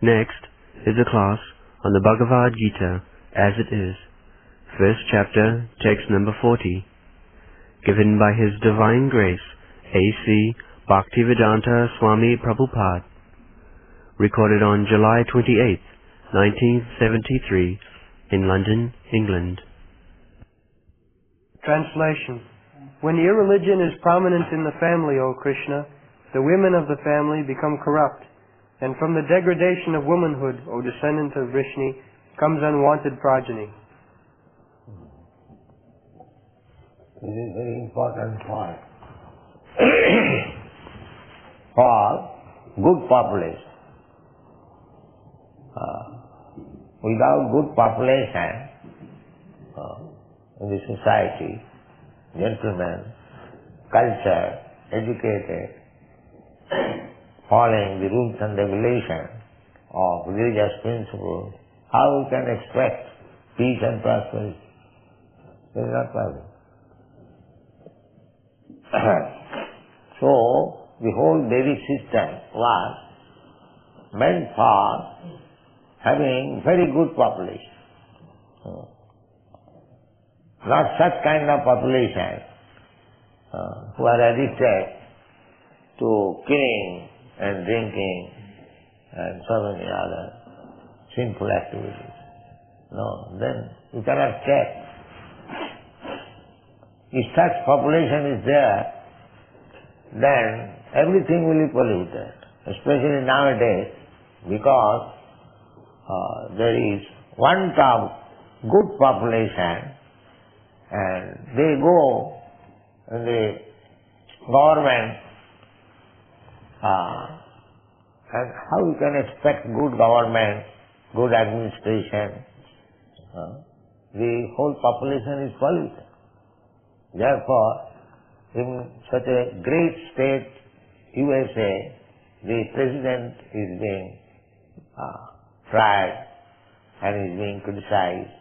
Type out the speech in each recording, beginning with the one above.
Next is a class on the Bhagavad Gita as it is, first chapter, text number 40, given by His Divine Grace, A.C. Bhaktivedanta Swami Prabhupada, recorded on July 28, 1973, in London, England. Translation. When irreligion is prominent in the family, O Krishna, the women of the family become corrupt, and from the degradation of womanhood, O descendant of Vrishni, comes unwanted progeny. This is a very important point. For good population. Without good population in the society, gentlemen, culture, educated, following the rules and regulations of religious principles, how we can expect peace and prosperity? It is not possible. So, the whole Vedic system was meant for having very good population. Not such kind of population who are addicted to killing and drinking and so many other sinful activities. No, then you cannot check. If such population is there, then everything will be polluted, especially nowadays, because there is want of good population, and they go in the government, and how you can expect good government, good administration? The whole population is polluted. Therefore, in such a great state, USA, the president is being tried and is being criticized.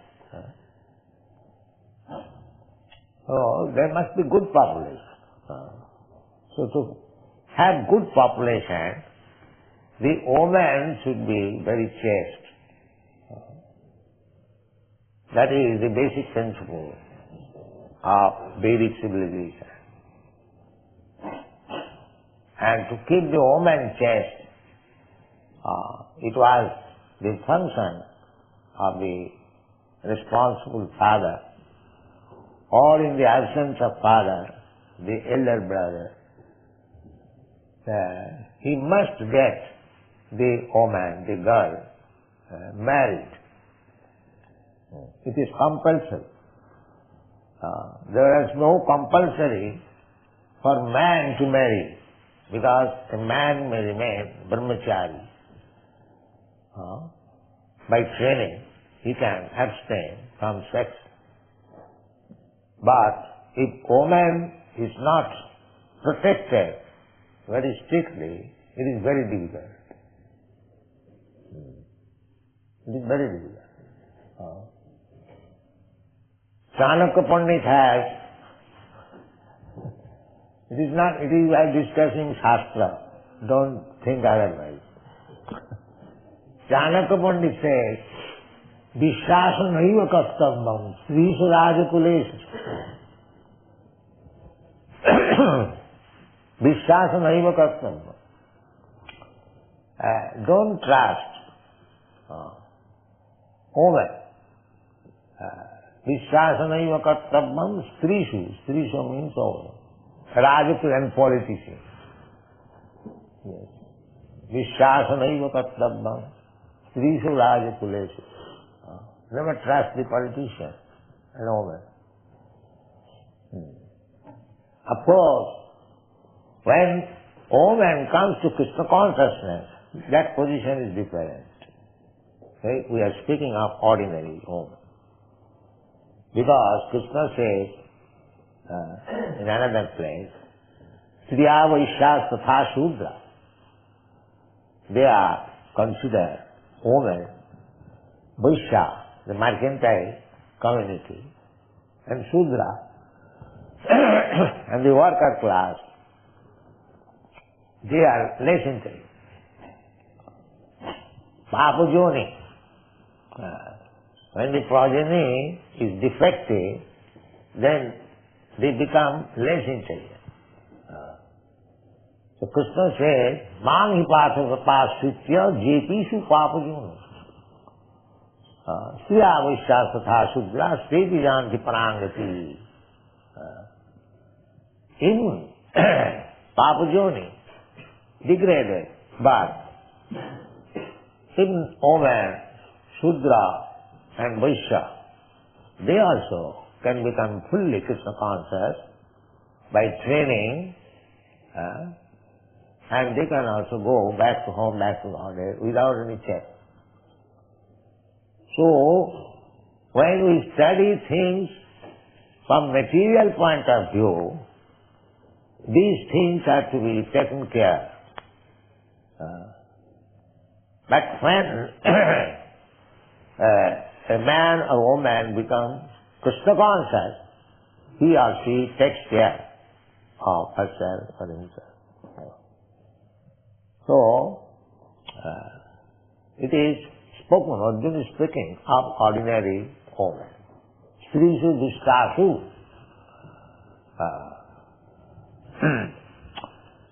So there must be good population. So to have good population, the woman should be very chaste. That is the basic principle of Vedic civilization. And to keep the woman chaste, it was the function of the responsible father, or in the absence of father, the elder brother. He must get the woman, the girl, married. It is compulsory. There is no compulsory for man to marry, because a man may remain brahmachari. By training, he can abstain from sex. But if woman is not protected very strictly, it is very difficult. It is very difficult. Chanakya Pandit has, it is like discussing Shastra. Don't think otherwise. Chanakya Pandit says, Vishwasa naiva kartavvam Srishu Rajakuleshu. Vishwasa naiva kartavvam. Don't trust woman. Vishwasa naiva kartavvam Srishu. Srishu means woman. Rajakul and politicians. Yes. Vishwasa naiva kartavvam Srishu Rajakuleshu. Never trust the politician and woman. Of course, when woman comes to Krishna consciousness, that position is different. Okay? We are speaking of ordinary woman. Because Krishna says in another place, Striya Vaishyas Tatha Shudra. They are considered women, Vaishya, the mercantile community, and Shudra, and the worker class, they are less intelligent. papajoni. When the progeny is defective, then they become less intelligent. So Krishna says, Mang hipasitya jepishu papajoni. Sriya Vaishya Satha Shudra Steti Janti Parangati. In papajoni, degraded, but in woman, Shudra and Vaishya, they also can become fully Krishna conscious by training, and they can also go back to home, back to Godhead without any check. So, when we study things from material point of view, these things have to be taken care. But when a man or woman becomes Krishna conscious, he or she takes care of herself or himself. So, it is spoken, Arjuna is speaking of ordinary woman. Strisu Dushtasu.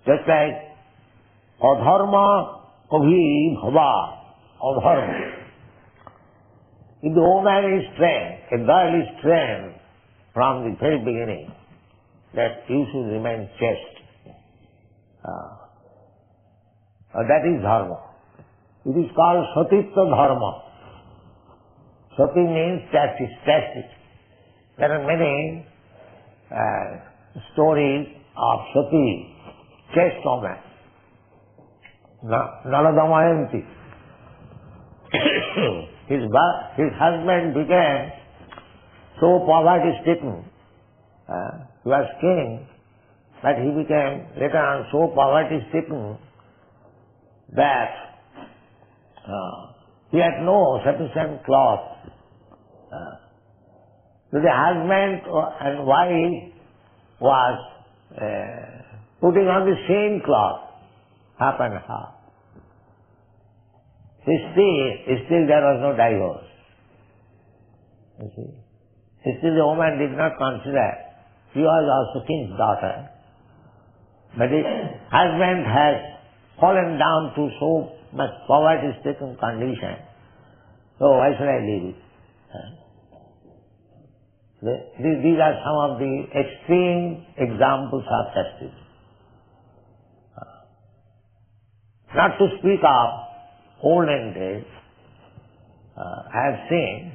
Just like Adharma Kabhi Bhava, Adharma. If the woman is trained, a girl is trained from the very beginning that you should remain chaste. That is dharma. It is called Satitya dharma. Sati means chastity. There are many stories of Sati, chaste woman. Naladamayanti. His husband became so poverty-stricken. He was king, but he became later on so poverty-stricken that he had no sufficient cloth. So the husband and wife was putting on the same cloth, half and half. Still there was no divorce. You see? Still the woman did not consider. She was also king's daughter. But the husband has fallen down to so much poverty-stricken condition. So why should I leave it? These are some of the extreme examples of chastity. Not to speak of olden days, I have seen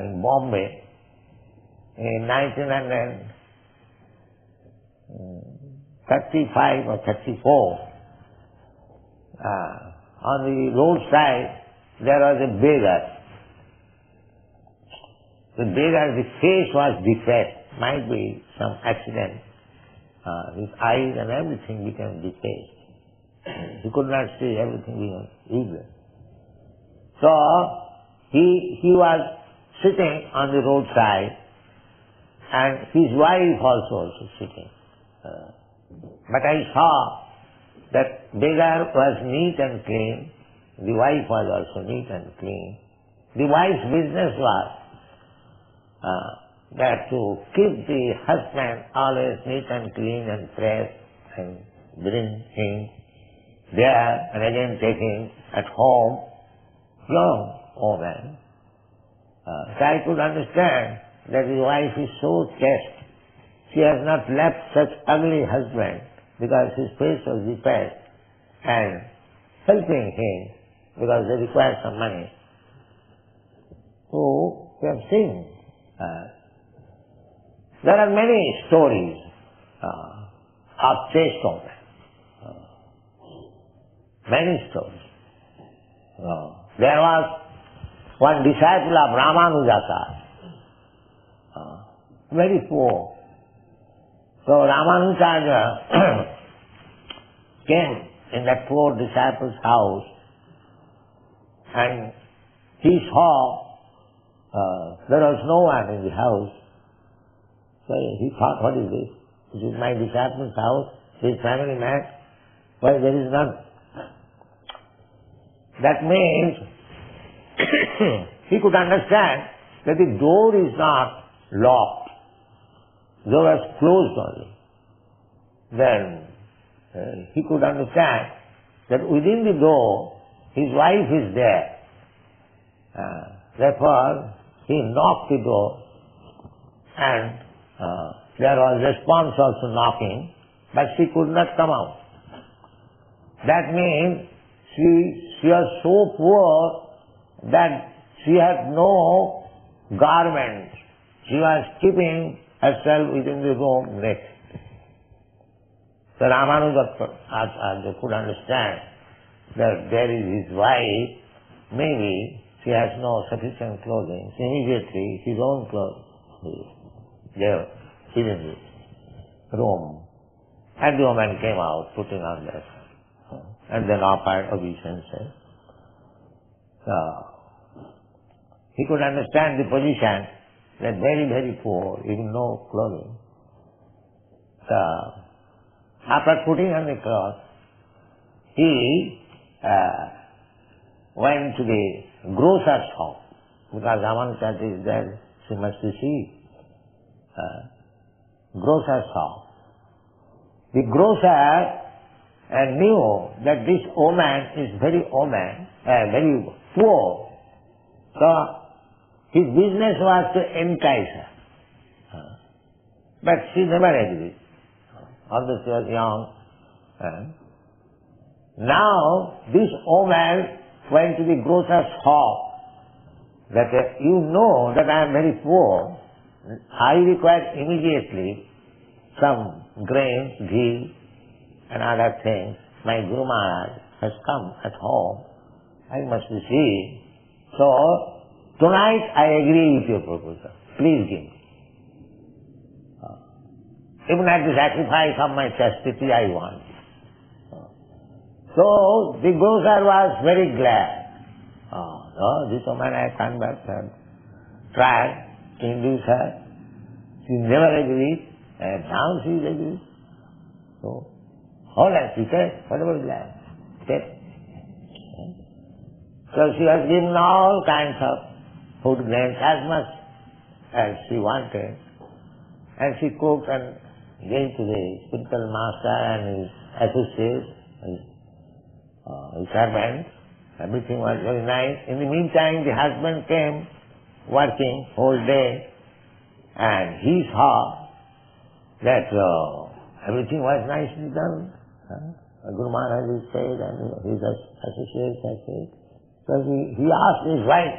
in Bombay in 1935 or 34, on the roadside there was a beggar. The beggar, the face was defaced, might be some accident. His eyes and everything became defaced. He could not see, everything became useless. So, he was sitting on the roadside and his wife also sitting. But I saw that beggar was neat and clean, the wife was also neat and clean. The wife's business was that to keep the husband always neat and clean and fresh and bring him there and again take him at home, young woman. So I could understand that his wife is so chaste. She has not left such ugly husband because his face was defaced and helping him because they require some money. So we have seen there are many stories of chaste women. Many stories. There was one disciple of Ramanuja, very poor. So Ramanuja came in that poor disciple's house and he saw there was no one in the house. So he thought, what is this? This is my disciple's house, his family man. Why there is none? That means he could understand that the door is not locked. The door was closed only. Then he could understand that within the door his wife is there. Therefore he knocked the door, and there was response also knocking, but she could not come out. That means she was so poor that she had no garment. She was keeping herself within the room naked. So Ramanuja could understand that there is his wife, maybe she has no sufficient clothing. Immediately his own clothes there within the room. And the woman came out putting on that, and then offered obeisances. So he could understand the position, that very, very poor, even no clothing. So after putting on the cloth, he went to the grocer's shop, because Ramanuja is there, she must see grocer's shop. The grocer knew that this woman is very poor. So his business was to entice her. But she never agreed. Although she was young. Now this woman went to the grocer's shop, that you know that I am very poor. I require immediately some grains, ghee and other things. My Guru Maharaj has come at home. I must see. So tonight I agree with your proposal. Please give me. Even at the sacrifice of my chastity I want. So the grocer was very glad. This woman I come back and tried to induce her. She never agreed, and now she is agreed. So, all right, she said, whatever is left, take. So she was given all kinds of food grains, as much as she wanted. And she cooked and gave to the spiritual master and his associates, his servants. Everything was very nice. In the meantime, the husband came working whole day, and he saw that everything was nicely done. Guru Maharaj is said and his associates have said. So he asked his wife,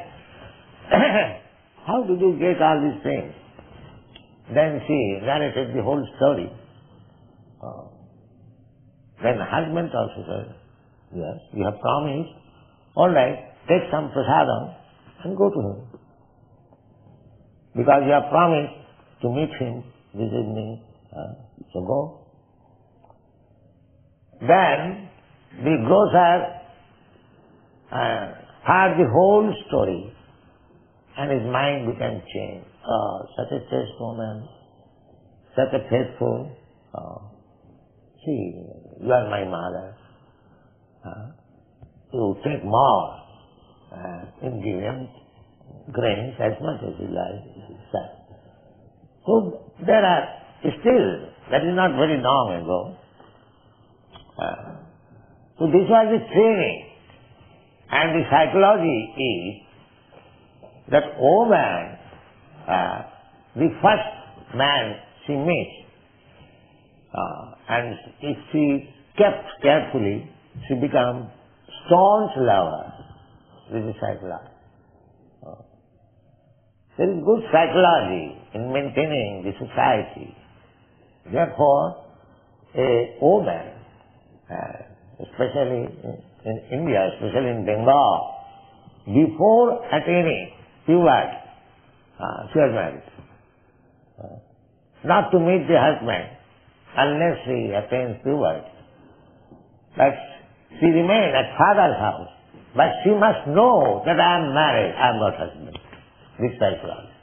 how did you get all these things? Then she narrated the whole story. Then the husband also said, yes, you have promised. All right, take some prasadam and go to him. Because you have promised to meet him this evening, so go. Then the grocer heard the whole story and his mind became changed. Such a chaste woman, such a faithful, see, you are my mother. You take more ingredient, grains as much as you like. So there are still, that is not very long ago. So this was the training, and the psychology is that woman, the first man she meets, and if she kept carefully, she becomes staunch lover. This is psychology. There is good psychology in maintaining the society. Therefore, a woman, especially in India, especially in Bengal, before attaining puberty, she was married. Not to meet the husband unless she attains puberty. But she remained at father's house. But she must know that I am married, I am not husband. This psychology.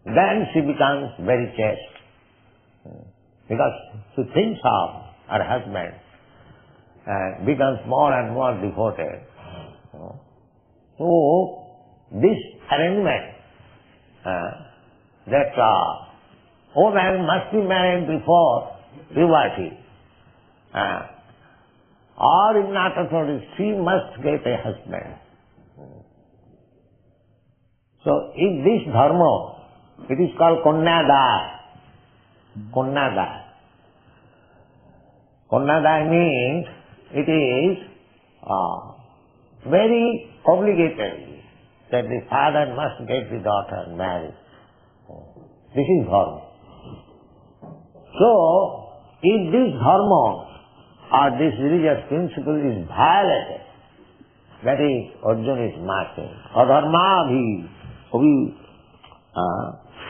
Then she becomes very chaste. Because she thinks of her husband and becomes more and more devoted. So, this arrangement that woman must be married before puberty, or in not authority, she must get a husband. So, in this dharma, it is called Kanyada. Kanyada. Kanyada means it is very obligatory that the father must get the daughter married. This is dharma. So, if this dharma or this religious principle is violated, that is, Arjuna is marking. Adharma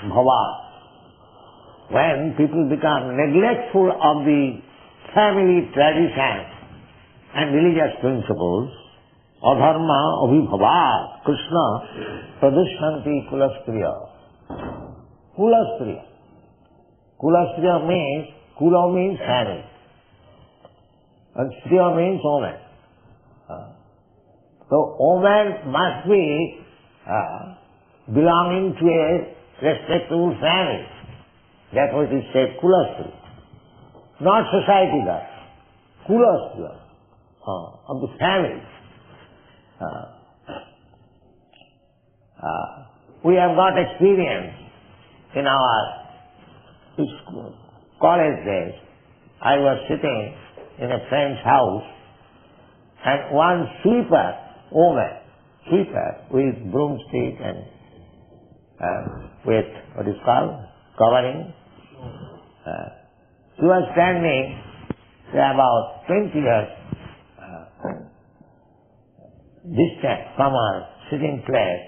bhava. When people become neglectful of the family traditions and religious principles, adharma abhibhava, Krishna pradushanti kulastriya. Kulastriya. Kulastriya means, kula means family. And striya means woman. So woman must be belonging to a respectable family. That's what is said, kulastriya. Not society that. Kulastriya. Of the family. We have got experience in our college days. I was sitting in a friend's house and one sweeper with broomstick and with what is called covering. She was standing about 20 years distant from her sitting place.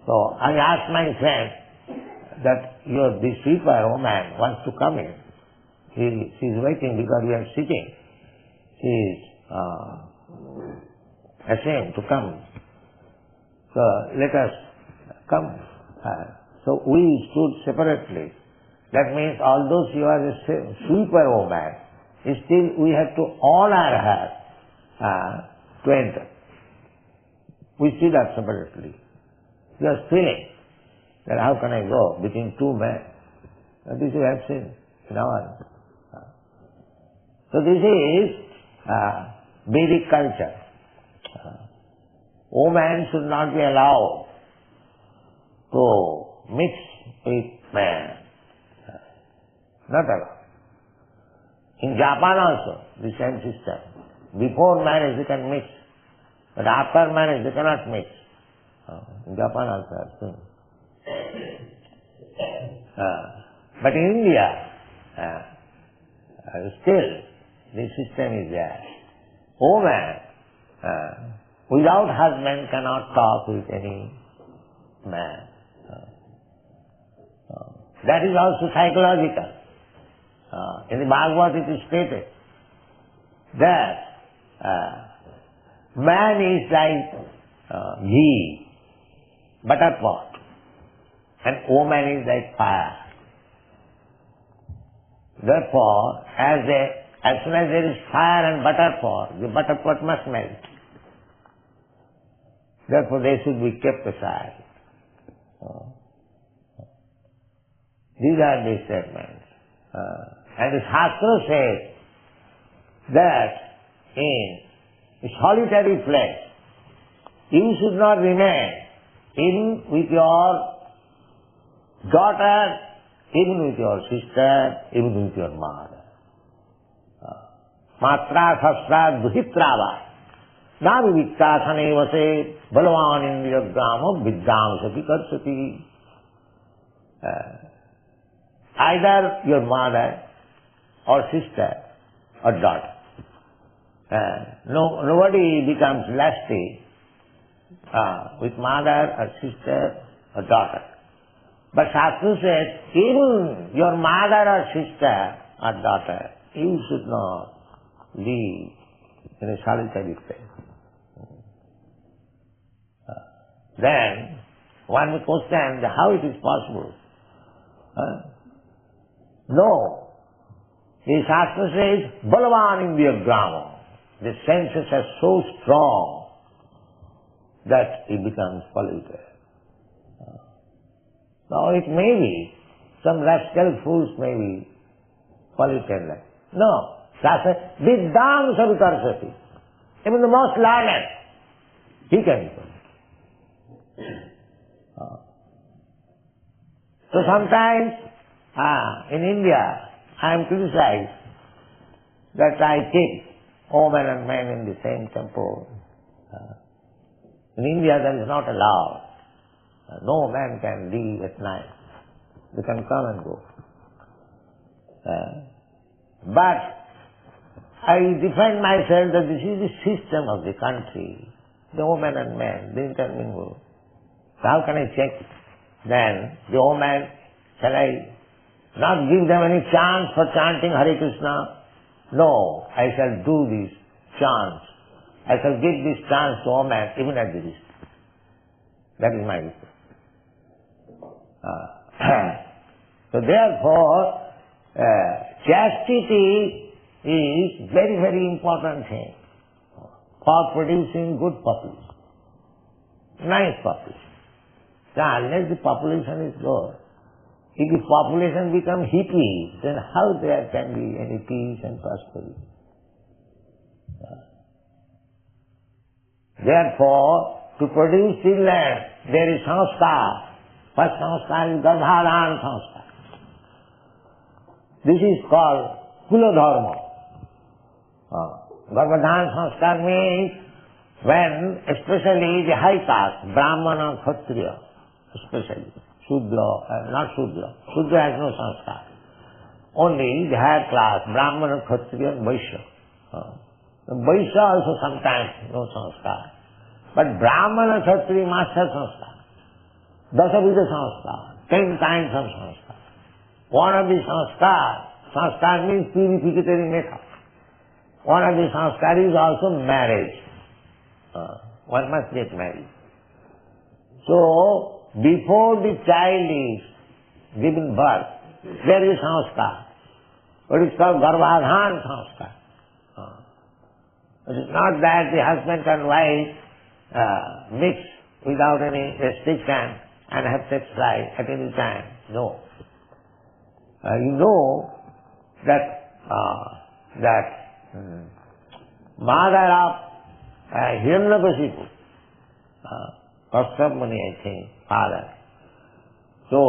So I asked my friend that the sweeper woman wants to come in. She is waiting because we are sitting. She is ashamed to come. So let us come. So we stood separately. That means although she was a sweeper woman, still we had to honor her to enter. We stood up separately. We are feeling that how can I go between two men? This we have seen in our. So this is Vedic culture. Woman should not be allowed to mix with man. Not allowed. In Japan also, the same system. Before marriage they can mix, but after marriage they cannot mix. In Japan also I've seen. But in India, still the system is there. Woman without husband cannot talk with any man. That is also psychological. In the Bhagavad it is stated that man is like ghee, butter pot, and woman is like fire. Therefore, as soon as there is fire and butter pot, the butter pot must melt. Therefore, they should be kept aside. These are the statements. And the Shastra says that in a solitary place, you should not remain even with your daughter, even with your sister, even with your mother. Matra sastra duhitrava navi vittathane vase balavan indriya grama vidyam sati karsati. Either your mother or sister or daughter. Nobody becomes lusty with mother or sister or daughter. But Shastra says, even your mother or sister or daughter, you should not live in a solitary place. Then one may question how it is possible. No. The Shastra says, Balavan Indriya Grama. the senses are so strong that it becomes polluted. Now it may be, some rascal fools may be polluted like. No. Shastra, Viddham Savitarshati. Even the most learned, he can be polluted. So sometimes, in India, I am criticized that I keep women and men in the same temple. In India that is not allowed. No man can leave at night. They can come and go. But I defend myself that this is the system of the country. The women and men, they intermingle. So how can I check? Then the woman, shall I not give them any chance for chanting Hare Krishna? No, I shall do this chant. I shall give this chance to woman even at the distance. That is my request. So therefore, chastity is very, very important thing for producing good population, nice population. So unless the population is good, if the population becomes hippie, then how there can be any peace and prosperity? Therefore, to produce children, there is sanskar. First sanskar is garbhadhan sanskar. This is called kula dharma. Garbhadhan sanskar means when especially the high caste, Brahmana, Kshatriya, especially, Shudra, not Shudra. Shudra has no sanskar. Only the higher class, Brahmana, Kshatriya and Vaishya. Vaishya also sometimes no sanskar. But Brahmana, Kshatriya must have sanskar. Dasavida sanskar, 10 kinds of sanskar. One of the sanskar means purificatory method. One of the sanskar is also marriage. One must get married. So, before the child is given birth, there is sanskar. What is called garbhadhan sanskar. It is not that the husband and wife mix without any restriction and have sex life at any time. No. You know that mother of Hiranyakashipu, Kashyap Muni, I think, father. So,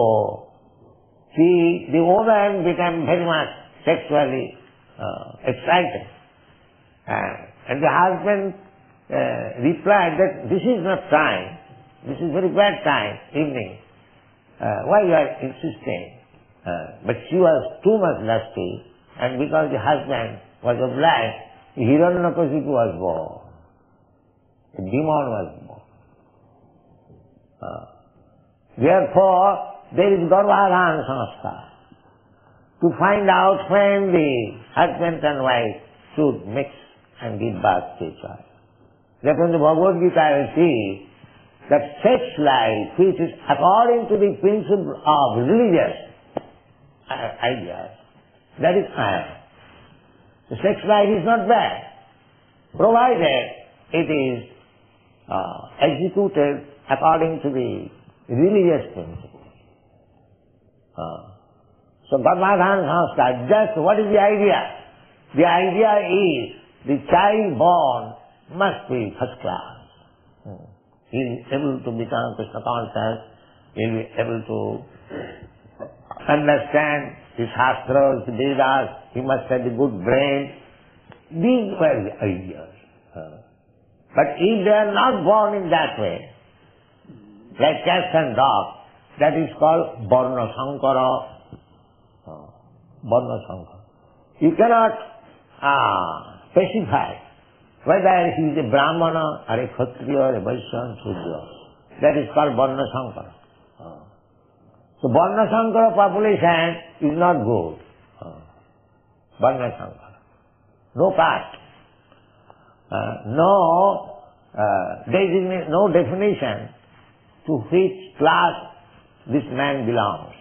the woman became very much sexually excited. And the husband replied that this is not time, this is very bad time, evening. Why you are insisting? But she was too much lusty, and because the husband was obliged, Hiranyakashipu was born. The demon was born. Therefore, there is garbhadhan sanskar. To find out when the husband and wife should mix and give birth to a child. Therefore, in the Bhagavad Gita I see that sex life, which is according to the principle of religious ideas, that is iron. The sex life is not bad, provided it is executed according to the religious principle. So garbhadhan sanskar, just what is the idea? The idea is the child born must be first class. He is able to become Krishna conscious, he will be able to understand the Shastras, the Vedas, he must have a good brain. These were the ideas. But if they are not born in that way, like cats and dogs, that is called Varna Sankara. Varna Sankara. You cannot specify whether he is a Brahmana or a Kshatriya or a Vaishya or Shudra. That is called Varna Sankara. So Varna Sankara population is not good. Varna Sankara. No caste. No definition to which class this man belongs.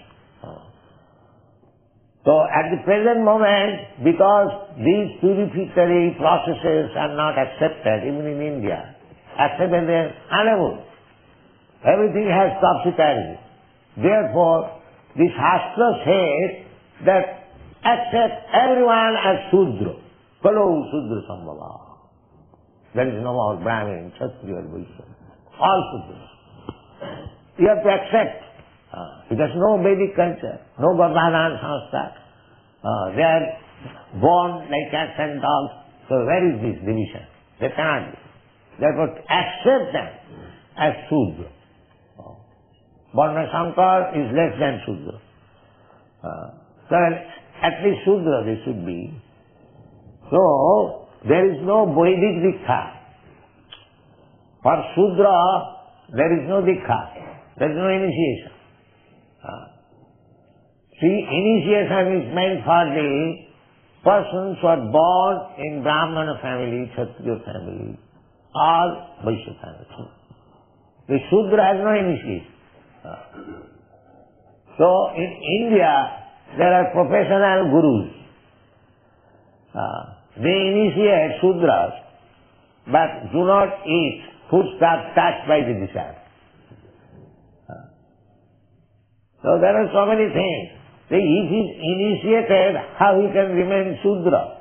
So at the present moment, because these purificatory processes are not accepted, even in India, accepted they are unable. Everything has topsy-turvy. Therefore, the Shastra says that accept everyone as Shudra. Kalo Shudra Sambhava. There is no more Brahmin, Kshatriya, Vaishya. All Shudra. You have to accept. Because no Vedic culture, no Garbhadhan Sanskar. They are born like cats and dogs. So where is this division? They cannot be. Therefore, accept them as Shudra. Varna Shankar is less than Shudra. So at least Shudra they should be. So there is no Vedic Dikha. For Shudra, there is no Dikha. There is no initiation. See, initiation is meant for the persons who are born in Brahmana family, Kshatriya family, or Vaishya family. The Shudra has no initiation. So in India, there are professional gurus. They initiate Shudras, but do not eat foodstuffs touched by the disciple. So there are so many things. If he is initiated, how he can remain Shudra?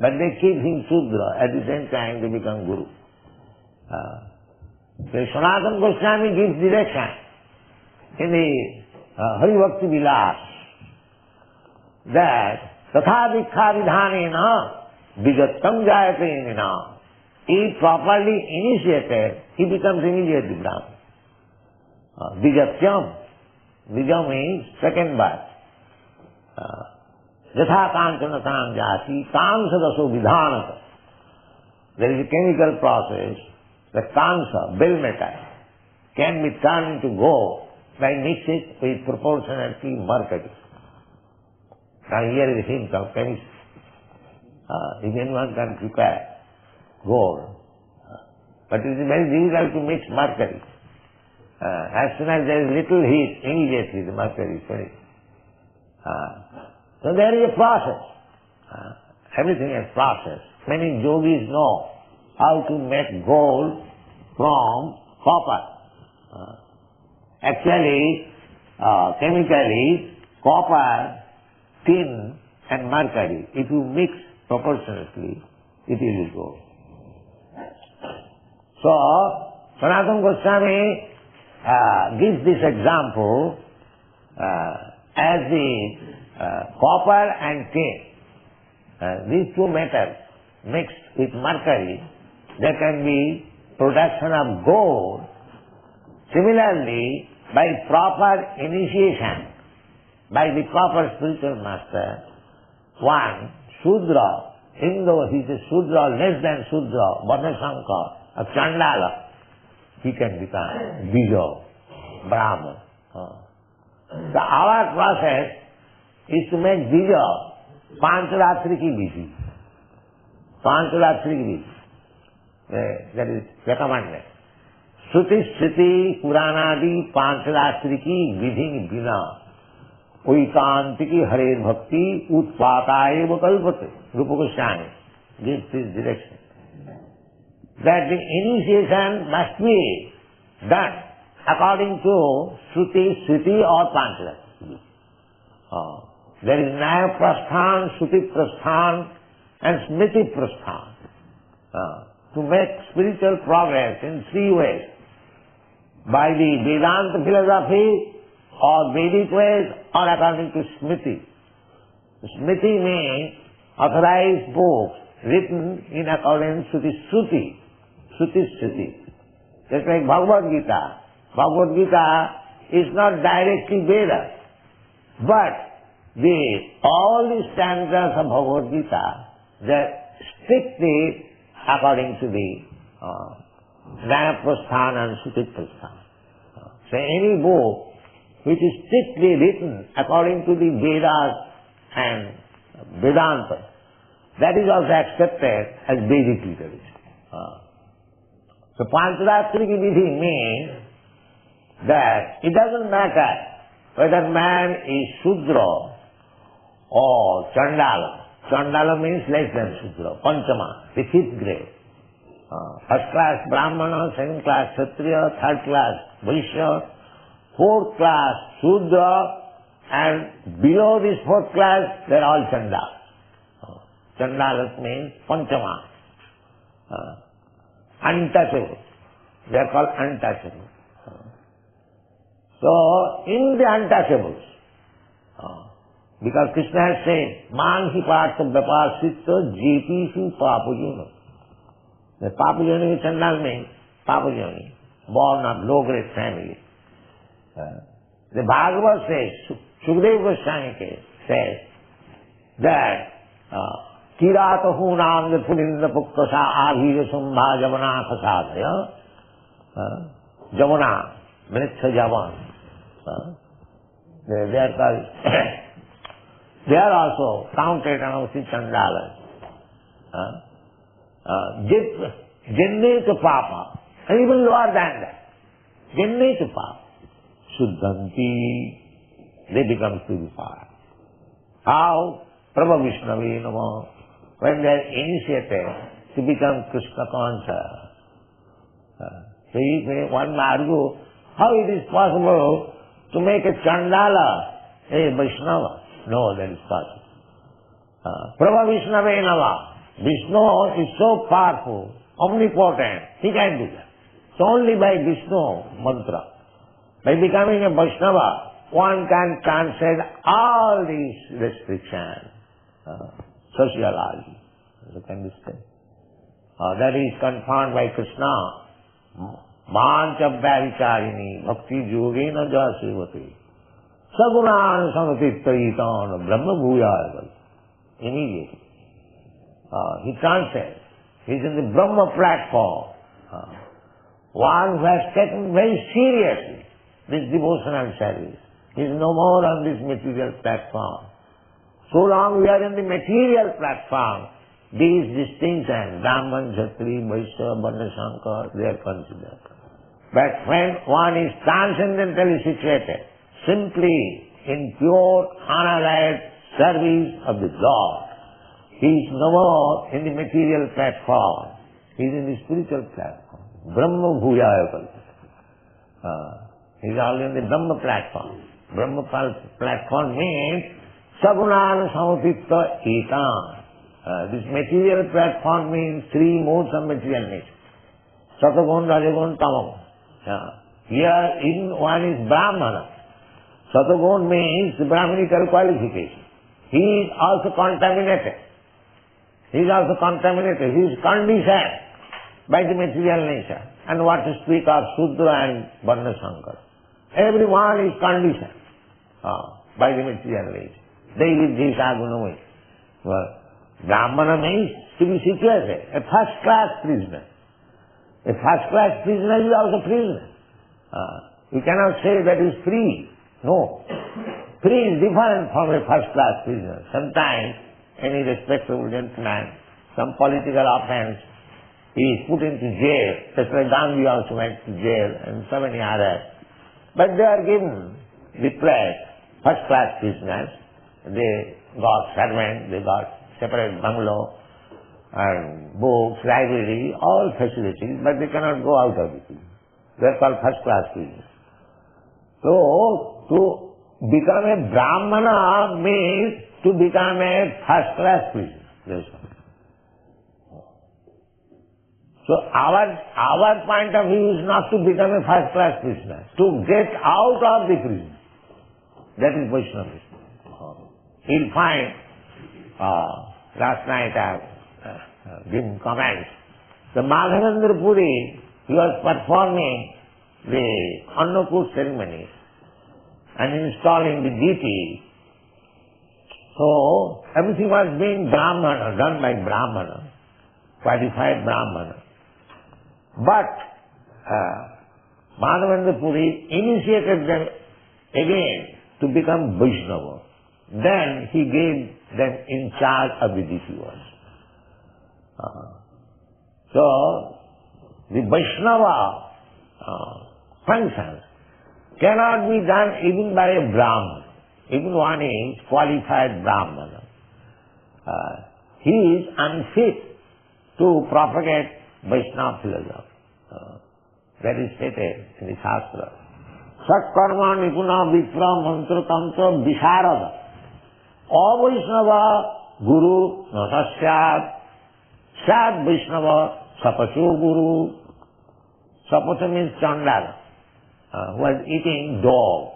But they keep him Shudra, at the same time they become Guru. So Sanatana Goswami gives direction in the Hari Bhakti Vilas that Tatha Dikha Vidhanena Vigattam Jayate Nina. If properly initiated, he becomes immediately Brahman. Vigatyam. Vijam means second birth. Yatha kanchana tam jati kansa daso vidhanata. There is a chemical process. The kansa, bell metal, can be turned into gold by mixing with proportionately mercury. Now here is a hint of chemistry. If anyone can prepare gold, but it is very difficult to mix mercury. As soon as there is little heat, immediately the mercury is finished. So there is a process. Everything is process. Many yogis know how to make gold from copper. Actually, chemically, copper, tin and mercury, if you mix proportionately, it will be gold. So, Sanatana Goswami gives this example as the copper and tin. These two metals mixed with mercury, there can be production of gold. Similarly, by proper initiation, by the proper spiritual master, one Shudra, even though he is a Shudra, less than Shudra, Varnasankar, a Chandala, he can become Bija, Brahman. So our process is to make Bija Pancharatri ki Biji. Pancharatri ki Biji. That is recommended. Shruti, Shriti, Puranadi, Pancharatri ki Vidhi Bina. Oikantiki Hare Bhakti Utpataye Kalpate. Rupa Goswami gives this direction. That the initiation must be done according to Shruti, Smriti or Pancharatri. There is Nyaya Prasthan, Shruti Prasthan and Smriti Prasthan. To make spiritual progress in three ways. By the Vedanta philosophy or Vedic ways or according to Smriti. Smriti means authorized books written in accordance to the Shruti. Shruti, Shruti. Just like Bhagavad Gita. Bhagavad Gita is not directly Veda, but all the stanzas of Bhagavad Gita, they are strictly according to the Nyaya Prasthan and Shruti Prasthan. So any book which is strictly written according to the Vedas and Vedanta, that is also accepted as Vedic literature. So Pancharatri ki Vidhi means that it doesn't matter whether man is Shudra or Chandala. Chandala means less than Shudra, Panchama, the fifth grade. First class Brahmana, second class Kshatriya, third class Vaishya, fourth class Shudra, and below this fourth class, they are all Chandala. Chandala means Panchama, untouchable. They are called untouchable. So, in the untouchables, because Krishna has said, Man hi partha vyapasita jepisi papajuna. The papajuna Chandala means papajuna, born of low-grade family. The Bhagavad says, Sukadeva Goswami says that Kirata hunam pulinda pukkasa abhira sambha javana khasadaya. Javana, Mritha Javan. They are called, they are also counted amongst the Chandalas. Janneta Papa, and even lower than that. Janneta Papa. Suddhanti, they become purified. How? Prabhu Vishnavi Namo, when they are initiated to become Krishna Consciousness. So one may argue, how it is possible to make a Chandala a Vaishnava? No, that is possible. Prabhu Vishnavi Namo, Vishnu is so powerful, omnipotent, he can do that. So only by Vishnu mantra, by becoming a Vaishnava, one can transcend all these restrictions, sociology, you can understand. That is confirmed by Krishna. Manchavyaricharini bhakti yogena jasevati sagunan samatittaitan brahma bhuyaya. Immediately. He transcends. He is in the Brahma platform. One who has taken very seriously this devotional service. He is no more on this material platform. So long we are in the material platform, these distinctions, Brahman, Kshatri, Vaishya, Varna, Shankar, they are considered. But when one is transcendentally situated, simply in pure, unallied service of the Lord, he is no more in the material platform. He is in the spiritual platform. Brahma Bhuyaya. He is already in the Brahma platform. Brahma platform means Sagunan Samutitta Ekan. This material platform means three modes of material nature. Satagun, Rajagun, Tamagun. Here in one is Brahmana. Satagun means the Brahminical qualification. He is also contaminated. He is conditioned by the material nature. And what to speak of Shudra and Varna Shankar. Everyone is conditioned by the material nature. They live this aguna. Well, Brahmana means to be situated, a first-class prisoner. A first-class prisoner is also prisoner. You cannot say that he is free. No. Free is different from a first-class prisoner. Sometimes any respectable gentleman, some political offense, he is put into jail. Just like Gandhi also went to jail and so many others. But they are given the place, first-class prisoners. They got servants, they got separate bungalow and books, library, all facilities, but they cannot go out of it. They are called first-class prisoners. So, to become a Brahmana means to become a first-class prisoner. So, our point of view is not to become a first-class prisoner, to get out of the prison. That is Vaishnavism. You'll find, last night I given comments, the Madhavendra Puri, he was performing the Annakut ceremony and installing the deity. So, everything was being Brahmana, done by Brahmana, qualified Brahmana. But, Madhavendra Puri initiated them again to become Vaishnava. Then he gave them in charge of the deities. So, the Vaishnava functions cannot be done even by a Brahman. Even one is qualified Brahman. he is unfit to propagate Vaishnava philosophy. That is stated in the Shastra. Sat karma nipuna vipra mantra tantra visharada. Avaishnava guru natasyad. Sad Vaishnava sapacho guru. Sapacha means chandala, who is eating dog.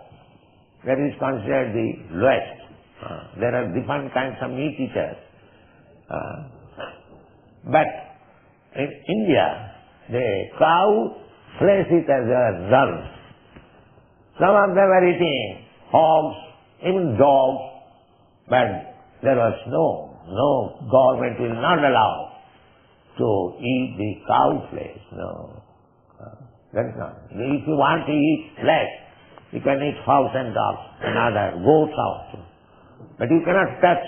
That is considered the lowest. There are different kinds of meat eaters. But in India, the cow flesh eaters are nuns. Some of them are eating hogs, even dogs, but there was no government will not allow to eat the cow flesh. No, that's not. If you want to eat flesh, you can eat hogs and dogs and other goats also. But you cannot touch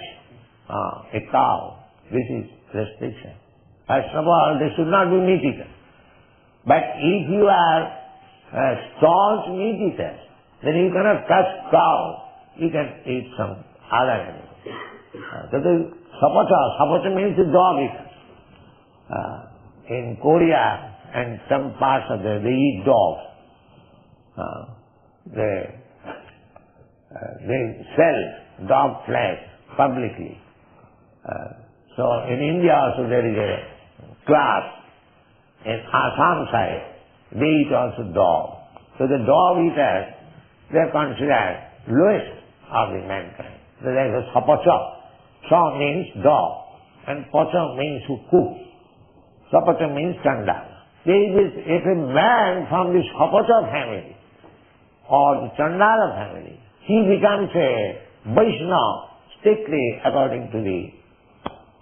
a cow. This is restriction. First of all, they should not be meat eaters. But if you are staunch meat eaters, then you cannot touch cow. You can eat some other animals. That is sapacha. Sapacha means dog eaters. In Korea and some parts of they eat dogs. They sell dog flesh publicly. So in India also there is a class in Assam side. They eat also dog. So the dog eaters, they are considered lowest of the mankind. So there is a sapacha. Sa means dog and pacha means who cooks. Sapacha means chandala. If a man from the sapacha family or the chandala family, he becomes a Vaishnava strictly according to the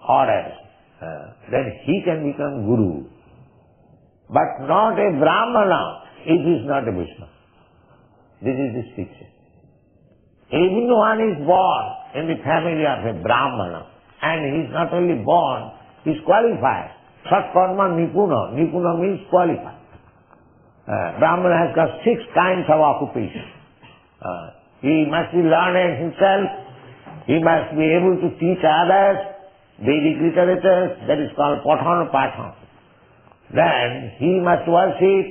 orders, then he can become guru. But not a Brahmana if he is not a Vaishnava. This is the stricture. Even one is born in the family of a Brahmana, and he is not only born, he is qualified. Sat karma nipuna. Nipuna means qualified. Brahmana has got 6 kinds of occupation. He must be learned himself. He must be able to teach others Vedic literatures. That is called pathan pathan. Then he must worship.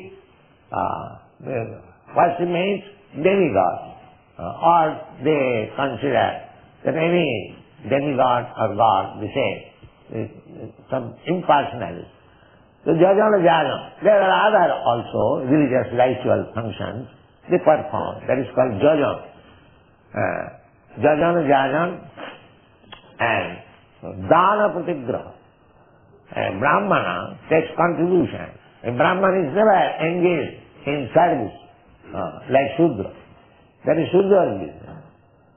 Worship means demigod. Or they consider that any demigod or god the same. Some impersonality. So jajana jajana. There are other also religious ritual functions they perform. That is called jajana. Jajana jajana and dana pratigraha. A Brahmana takes contribution. A Brahman is never engaged in service like Shudra. That is Shudra's business.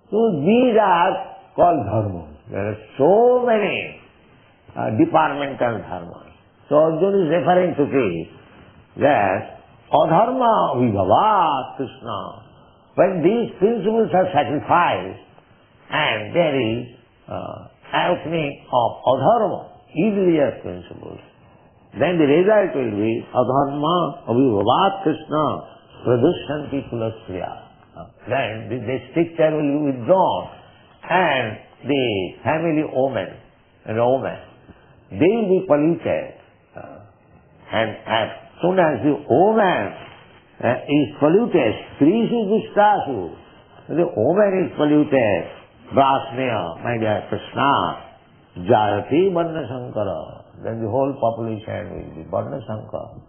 So these are called dharmas. There are so many departmental dharmas. So Arjuna is referring to this that adharma vibhava Krishna. When these principles are sacrificed and there is awakening of adharma, rebellious principles, then the result will be adharma vibhava Krishna pradushanti kulasriya. Then the stricture will be withdrawn and the family woman and woman, they will be polluted. And as soon as the woman is polluted, Krisu Dushtasu, the woman is polluted, Brasneya, my dear Krishna, Jayati Varna Sankara, then the whole population will be Varna Sankara.